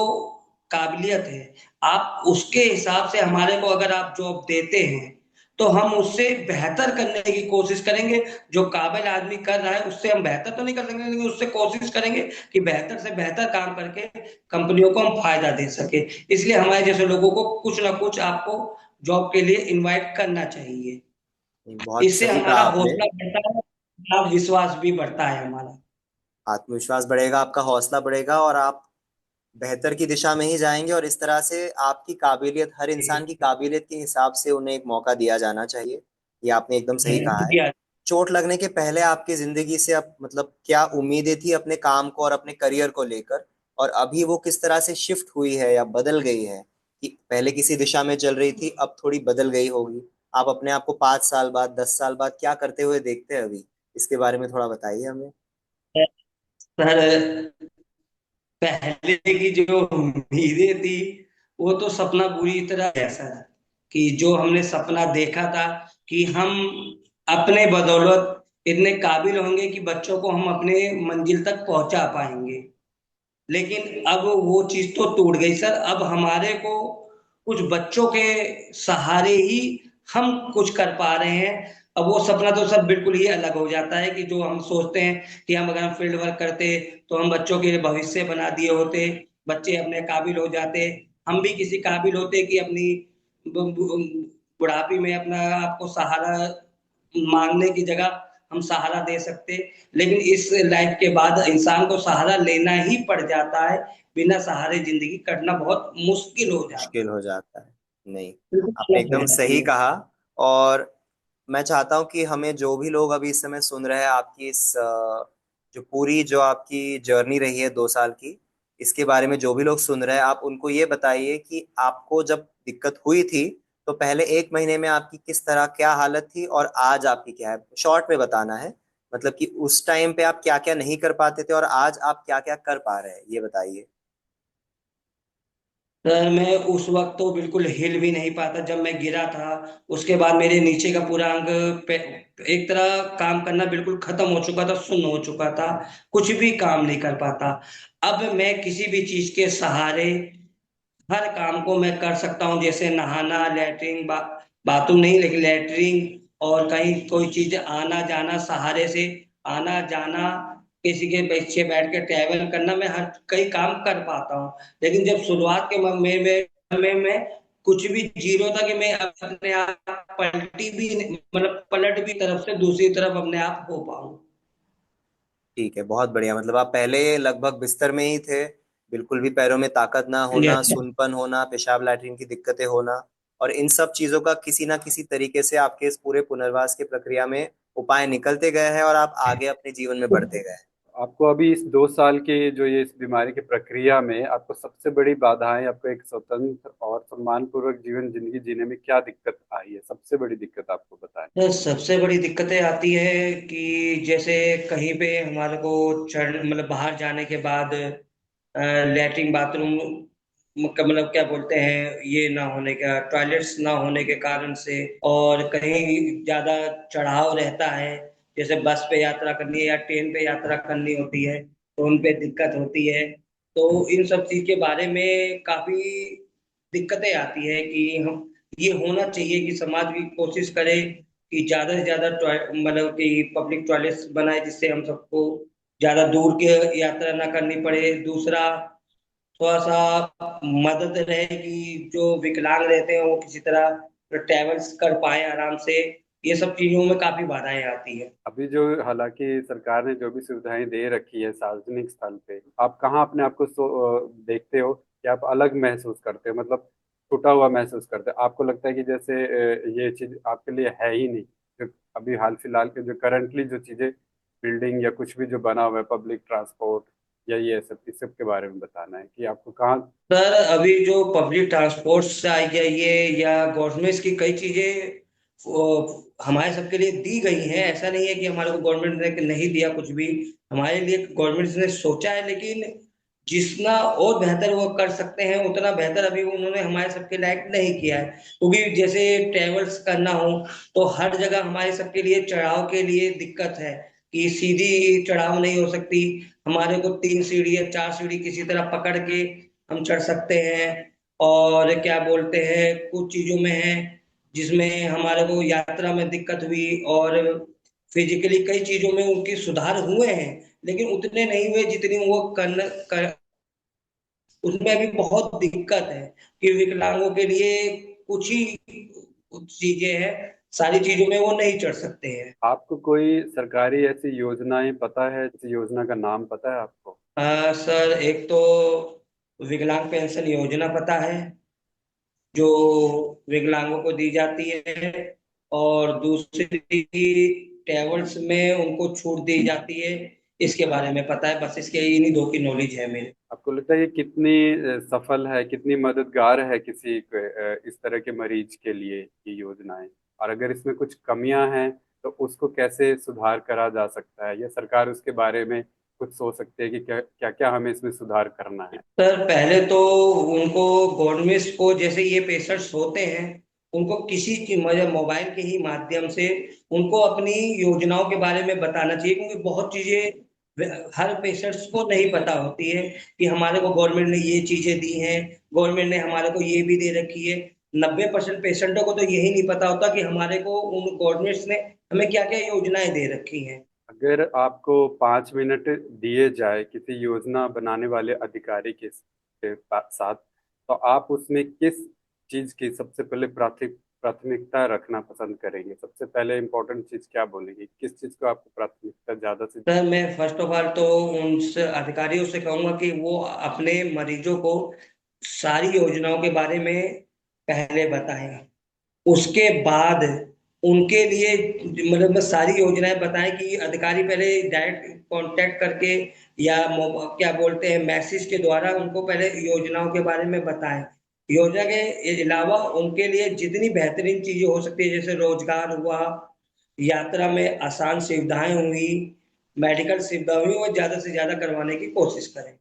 B: काबिलियत है, आप उसके हिसाब से हमारे को अगर आप जॉब देते हैं तो हम उससे बेहतर करने की कोशिश करेंगे। जो काबिल आदमी कर रहा है उससे हम बेहतर तो नहीं कर सकेंगे, लेकिन उससे कोशिश करेंगे कि बेहतर से बेहतर काम करके कंपनियों को हम फायदा दे सके। इसलिए हमारे जैसे लोगों को कुछ ना कुछ आपको जॉब के लिए इनवाइट करना चाहिए।
A: बहुत
B: इससे
A: सही कहा
B: हमारा
A: आपने।
B: हौसला बढ़ता है और विश्वास भी बढ़ता है हमारा।
A: आत्मविश्वास बढ़ेगा, आपका हौसला बढ़ेगा, और आप बेहतर की दिशा में ही जाएंगे। और इस तरह से आपकी काबिलियत, हर इंसान की काबिलियत के हिसाब से उन्हें एक मौका दिया जाना चाहिए। ये आपने एकदम सही कहा है।
B: शुक्रिया।
A: चोट लगने के पहले आपकी जिंदगी से अब मतलब क्या उम्मीदें थी अपने काम को और अपने करियर को लेकर, और अभी वो किस तरह से शिफ्ट हुई है या बदल गई है? कि पहले किसी दिशा में चल रही थी, अब थोड़ी बदल गई होगी। आप अपने आप को 5 साल बाद, 10 साल बाद क्या करते हुए देखते हैं अभी? इसके बारे में थोड़ा बताइए हमें।
B: सर, पहले की जो उम्मीदें थी वो तो सपना बुरी तरह ऐसा है कि जो हमने सपना देखा था कि हम अपने बदौलत इतने काबिल होंगे कि बच्चों को हम अपने मंजिल तक पहुंचा पाएंगे, लेकिन अब वो चीज तो टूट गई सर। अब हमारे को कुछ बच्चों के सहारे ही हम कुछ कर पा रहे हैं। अब वो सपना तो सब बिल्कुल ही अलग हो जाता है कि जो हम सोचते हैं कि हम अगर हम फील्ड वर्क करते तो हम बच्चों के लिए भविष्य बना दिए होते, बच्चे अपने काबिल हो जाते, हम भी किसी काबिल होते कि अपनी बुढ़ापी में अपना आपको सहारा मांगने की जगह हम सहारा दे सकते। लेकिन इस लाइफ के बाद इंसान को सहारा लेना ही पड़ जाता है, बिना सहारे जिंदगी कटना बहुत मुश्किल हो जाता
A: मुश्किल हो जाता है। नहीं,
B: है। बिल्कुल
A: आपने
B: अलग
A: एकदम
B: रहना
A: सही
B: चाहिए।
A: कहा। और मैं चाहता हूँ कि हमें जो भी लोग अभी इस समय सुन रहे हैं आपकी इस जो पूरी जो आपकी जर्नी रही है 2 साल की, इसके बारे में जो भी लोग सुन रहे हैं, आप उनको ये बताइए कि आपको जब दिक्कत हुई थी तो पहले 1 महीने में आपकी किस तरह क्या हालत थी और आज आपकी क्या है, शॉर्ट में बताना है। मतलब कि उस टाइम पे आप क्या क्या नहीं कर पाते थे और आज आप क्या क्या कर पा रहे हैं, ये बताइए।
B: सर मैं उस वक्त तो बिल्कुल हिल भी नहीं पाता जब मैं गिरा था। उसके बाद मेरे नीचे का पूरा अंग एक तरह काम करना बिल्कुल खत्म हो चुका था, सुन्न हो चुका था, कुछ भी काम नहीं कर पाता। अब मैं किसी भी चीज के सहारे हर काम को मैं कर सकता हूँ, जैसे नहाना, लैट्रिन, बाथरूम नहीं लेकिन लैट्रिन, और कहीं कोई चीज आना जाना सहारे से आना जाना, किसी के पीछे बैठ के ट्रैवल करना, मैं हर कई काम कर पाता हूँ। लेकिन जब शुरुआत के में कुछ भी जीरो था कि मैं अपने आप पलटी भी मतलब पलट भी तरफ से दूसरी तरफ अपने आप हो पाऊँ।
A: ठीक है, बहुत बढ़िया। मतलब आप पहले लगभग बिस्तर में ही थे, बिल्कुल भी पैरों में ताकत ना होना,
B: यस।
A: सुनपन होना, पेशाब लैट्रिन की दिक्कतें होना, और इन सब चीजों का किसी ना किसी तरीके से आपके इस पूरे पुनर्वास की प्रक्रिया में उपाय निकलते गए हैं और आप आगे अपने जीवन में बढ़ते गए हैं।
D: आपको अभी इस 2 साल के जो ये इस बीमारी की प्रक्रिया में आपको सबसे बड़ी बाधाएं, आपको एक स्वतंत्र और सम्मानपूर्वक जीवन जिंदगी जीने में क्या दिक्कत आई है, सबसे बड़ी दिक्कत आपको बताएं।
B: तो सबसे बड़ी दिक्कतें आती है कि जैसे कहीं पे हमारे को चढ़ मतलब बाहर जाने के बाद लैट्रिन बाथरूम मतलब क्या बोलते हैं ये ना होने का, टॉयलेट्स ना होने के कारण से, और कहीं ज्यादा चढ़ाव रहता है, जैसे बस पे यात्रा करनी है या ट्रेन पे यात्रा करनी होती है तो उन पे दिक्कत होती है। तो इन सब चीज के बारे में काफी दिक्कतें आती है कि हम ये होना चाहिए कि समाज भी कोशिश करे कि ज्यादा से ज्यादा मतलब कि पब्लिक टॉयलेट्स बनाए, जिससे हम सबको ज्यादा दूर के यात्रा ना करनी पड़े। दूसरा, थोड़ा सा मदद रहे कि जो विकलांग रहते हैं वो किसी तरह ट्रेवल्स कर पाए आराम से। ये सब चीजों में काफी बाधाएं आती है।
D: अभी जो हालांकि सरकार ने जो भी सुविधाएं दे रखी है सार्वजनिक स्थल पे, आप कहाँ अपने आप को देखते हो कि आप अलग महसूस करते हो, मतलब छूटा हुआ महसूस करते हो, आपको लगता है कि जैसे ये चीज आपके लिए है ही नहीं। जो अभी हाल फिलहाल के जो करंटली जो चीजें, बिल्डिंग या कुछ भी जो बना हुआ है, पब्लिक ट्रांसपोर्ट या ये सब, इस सब के बारे में बताना है कि आपको कहाँ।
B: सर अभी जो पब्लिक ट्रांसपोर्ट से आई है ये, या गवर्नमेंट की कई चीजें हमारे सबके लिए दी गई हैं। ऐसा नहीं है कि हमारे को गवर्नमेंट ने नहीं दिया कुछ भी, हमारे लिए गवर्नमेंट ने सोचा है, लेकिन जितना और बेहतर वो कर सकते हैं उतना बेहतर अभी उन्होंने हमारे सबके लायक नहीं किया है। क्योंकि जैसे ट्रेवल्स करना हो तो हर जगह हमारे सबके लिए चढ़ाव के लिए दिक्कत है कि सीधी चढ़ाव नहीं हो सकती। हमारे को 3 सीढ़ी या 4 सीढ़ी किसी तरह पकड़ के हम चढ़ सकते हैं। और क्या बोलते हैं, कुछ चीजों में है जिसमें हमारे को यात्रा में दिक्कत हुई, और फिजिकली कई चीजों में उनके सुधार हुए हैं, लेकिन उतने नहीं हुए जितनी वो उसमें अभी बहुत दिक्कत है कि विकलांगों के लिए कुछ ही कुछ चीजें हैं, सारी चीजों में वो नहीं चढ़ सकते हैं।
D: आपको कोई सरकारी ऐसी योजनाएं पता है, इस योजना का नाम पता है आपको?
B: सर एक तो विकलांग पेंशन योजना पता है, जो विकलांगों को दी जाती है। और दूसरी ट्रेवल्स में उनको छूट दी जाती है, इसके बारे में पता है। बस इसके इन्हीं दो की नॉलेज है मेरे।
D: आपको लगता है ये कितनी सफल है, कितनी मददगार है किसी इस तरह के मरीज के लिए ये योजनाएं? और अगर इसमें कुछ कमियां हैं तो उसको कैसे सुधार करा जा सकता है, या सरकार उसके बारे में कुछ सोच सकती है कि क्या क्या क्या हमें इसमें सुधार करना है?
B: सर पहले तो उनको गवर्नमेंट को, जैसे ये पेशेंट्स होते हैं, उनको किसी की मतलब मोबाइल के ही माध्यम से उनको अपनी योजनाओं के बारे में बताना चाहिए, क्योंकि बहुत चीजें हर पेशेंट्स को नहीं पता होती है कि हमारे को गवर्नमेंट ने ये चीजें दी हैं, गवर्नमेंट ने हमारे को ये भी दे रखी है। 90% पेशेंटों को तो यही नहीं पता होता कि हमारे को उन गवर्नमेंट ने हमें क्या क्या योजनाएं दे रखी हैं।
D: अगर आपको 5 मिनट दिए जाए किसी योजना बनाने वाले अधिकारी के साथ, तो आप उसमें किस चीज की सबसे पहले प्राथमिकता रखना पसंद करेंगे? सबसे पहले इम्पोर्टेंट चीज क्या बोलेंगे, किस चीज को आपको प्राथमिकता ज्यादा से?
B: सर मैं फर्स्ट ऑफ ऑल तो उनसे अधिकारियों से कहूंगा कि वो अपने मरीजों को सारी योजनाओं के बारे में पहले बताएं। उसके बाद उनके लिए मतलब मैं सारी योजनाएं बताएं कि अधिकारी पहले डायरेक्ट कांटेक्ट करके या क्या बोलते हैं मैसेज के द्वारा उनको पहले योजनाओं के बारे में बताएं। योजना के अलावा उनके लिए जितनी बेहतरीन चीजें हो सकती है जैसे रोजगार हुआ, यात्रा में आसान सुविधाएं हुई, मेडिकल सुविधा हुई, वो ज्यादा से ज्यादा करवाने की कोशिश करें।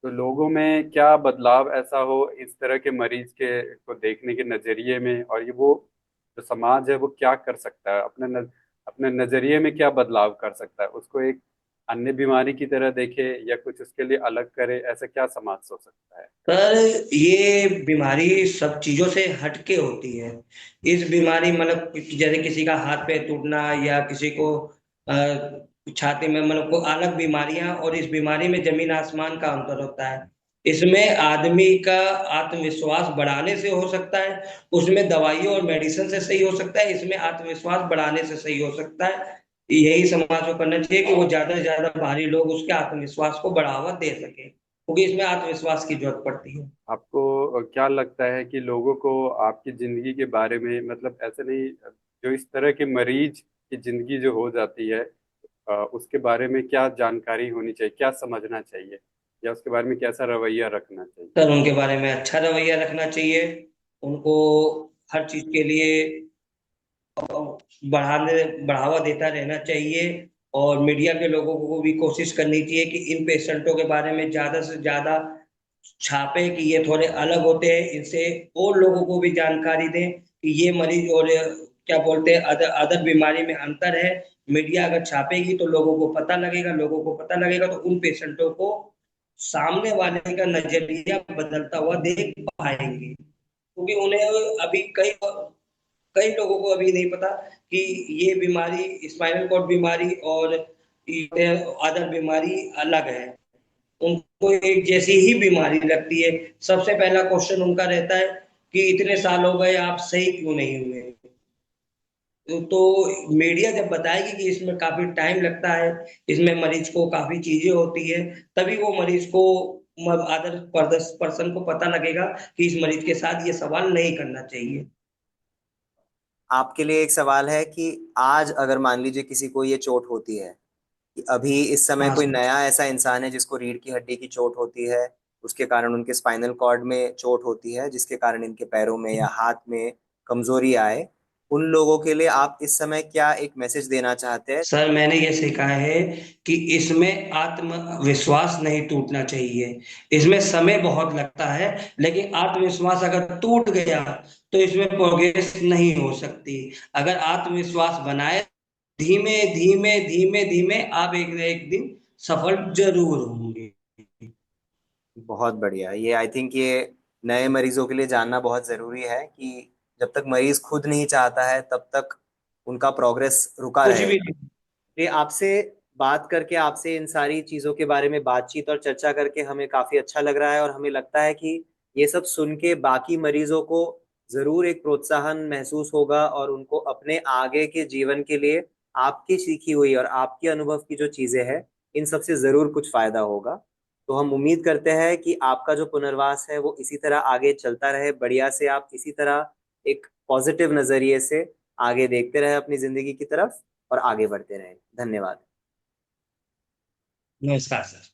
D: तो लोगों में क्या बदलाव ऐसा हो इस तरह के मरीज के को देखने के नजरिए में, और ये वो जो समाज है वो क्या कर सकता है अपने नजरिए में क्या बदलाव कर सकता है, उसको एक अन्य बीमारी की तरह देखे या कुछ उसके लिए अलग करे, ऐसा क्या समाज सोच सकता है?
B: पर ये बीमारी सब चीजों से हटके होती है। इस बीमारी मतलब जैसे किसी का हाथ पैर टूटना या किसी को छाती में मतलब को अलग बीमारियां, और इस बीमारी में जमीन आसमान का अंतर होता है। इसमें आदमी का आत्मविश्वास बढ़ाने से हो सकता है, उसमें दवाइयों और मेडिसिन से सही हो सकता है, इसमें आत्मविश्वास बढ़ाने से सही हो सकता है। यही समाज को करना चाहिए कि वो ज्यादा से ज्यादा बाहरी लोग उसके आत्मविश्वास को बढ़ावा दे सके, क्योंकि इसमें आत्मविश्वास की जरूरत पड़ती है।
D: आपको क्या लगता है कि लोगों को आपकी जिंदगी के बारे में, मतलब ऐसे नहीं, जो इस तरह के मरीज की जिंदगी जो हो जाती है उसके बारे में क्या जानकारी होनी चाहिए, क्या समझना चाहिए, या उसके बारे में कैसा रवैया रखना चाहिए?
B: सर उनके बारे में अच्छा रवैया रखना चाहिए। उनको हर चीज के लिए बढ़ाने बढ़ावा देता रहना चाहिए। और मीडिया के लोगों को भी कोशिश करनी चाहिए कि इन पेशेंटों के बारे में ज्यादा से ज्यादा छापे कि ये थोड़े अलग होते हैं, इनसे और लोगों को भी जानकारी दें कि ये मरीज और क्या बोलते हैं अदर अदर बीमारी में अंतर है। मीडिया अगर छापेगी तो लोगों को पता लगेगा, लोगों को पता लगेगा तो उन पेशेंटों को सामने वाले का नजरिया बदलता हुआ देख पाएंगे, क्योंकि उन्हें अभी कई कई लोगों को अभी नहीं पता कि ये बीमारी स्पाइनल कॉर्ड बीमारी और ये अदर बीमारी अलग है। उनको एक जैसी ही बीमारी लगती है। सबसे पहला क्वेश्चन उनका रहता है कि इतने साल हो गए आप सही क्यों नहीं हुए। तो मीडिया जब बताएगी कि इसमें काफी टाइम लगता है, इसमें मरीज को काफी चीजें होती है, तभी वो मरीज को अदर पर्सन को पता लगेगा कि इस मरीज के साथ ये सवाल नहीं करना चाहिए।
A: आपके लिए एक सवाल है कि आज अगर मान लीजिए किसी को ये चोट होती है, कि अभी इस समय
B: हाँ
A: कोई
B: सर।
A: नया ऐसा इंसान है जिसको रीढ़ की हड्डी की चोट होती है, उसके कारण उनके स्पाइनल कॉर्ड में चोट होती है जिसके कारण इनके पैरों में या हाथ में कमजोरी आए, उन लोगों के लिए आप इस समय क्या एक मैसेज देना चाहते हैं?
B: सर मैंने ये सीखा है कि इसमें आत्मविश्वास नहीं टूटना चाहिए। इसमें समय बहुत लगता है, लेकिन आत्मविश्वास अगर टूट गया तो इसमें प्रोग्रेस नहीं हो सकती। अगर आत्मविश्वास बनाए, धीमे धीमे धीमे धीमे आप एक न एक दिन सफल जरूर होंगे।
A: बहुत बढ़िया। ये आई थिंक ये नए मरीजों के लिए जानना बहुत जरूरी है कि जब तक मरीज खुद नहीं चाहता है तब तक उनका प्रोग्रेस रुका
B: कुछ भी
A: रहेगा।
B: नहीं।
A: ये आपसे बात करके, आपसे इन सारी चीजों के बारे में बातचीत और चर्चा करके हमें काफी अच्छा लग रहा है, और हमें लगता है कि ये सब सुन के बाकी मरीजों को जरूर एक प्रोत्साहन महसूस होगा, और उनको अपने आगे के जीवन के लिए आपकी सीखी हुई और आपके अनुभव की जो चीजें हैं, इन सब से जरूर कुछ फायदा होगा। तो हम उम्मीद करते हैं कि आपका जो पुनर्वास है वो इसी तरह आगे चलता रहे, बढ़िया से आप इसी तरह एक पॉजिटिव नजरिए से आगे देखते रहे अपनी जिंदगी की तरफ और आगे बढ़ते रहें। धन्यवाद।
B: नमस्कार सर।